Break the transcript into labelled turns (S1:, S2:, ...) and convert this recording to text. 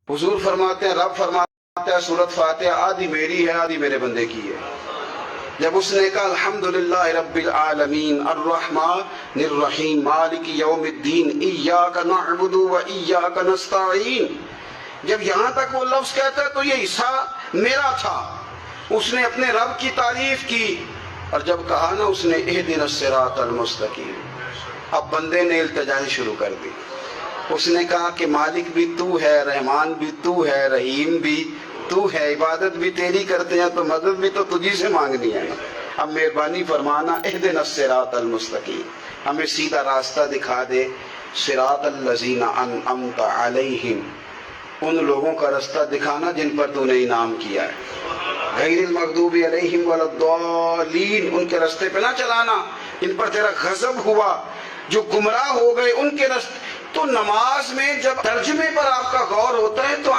S1: حضور فرماتے ہیں، رب فرماتا ہے سورۃ فاتحہ آدھی میری ہے آدھی میرے بندے کی ہے۔ جب اس نے کہا الحمدللہ رب العالمین الرحمن الرحیم مالک یوم الدین ایاک نعبد و ایاک نستعین، جب یہاں تک وہ لفظ کہتا ہے تو یہ حصہ میرا تھا۔ اس نے اپنے رب کی تعریف کی، اور جب کہا نا اس نے اہدنا الصراط المستقیم، اب بندے نے التجائی شروع کر دی۔ اس نے کہا کہ مالک بھی تو ہے، رحمان بھی تو ہے، رحیم بھی تو ہے، عبادت بھی تیری کرتے ہیں تو مدد بھی تو تجھی سے مانگنی ہے نا، اب مہربانی فرمانا اہدنا الصراط المستقیم، ہمیں سیدھا راستہ دکھا دے، صراط الذین انعمت علیہم، ان لوگوں کا راستہ دکھانا جن پر تو نے انعام کیا ہے، غیر المغضوب علیہم ولا الضالین، ان کے راستے پہ نہ چلانا جن پر تیرا غضب ہوا، جو گمراہ ہو گئے ان کے راستے۔ تو نماز میں جب ترجمے پر آپ کا غور ہوتا ہے تو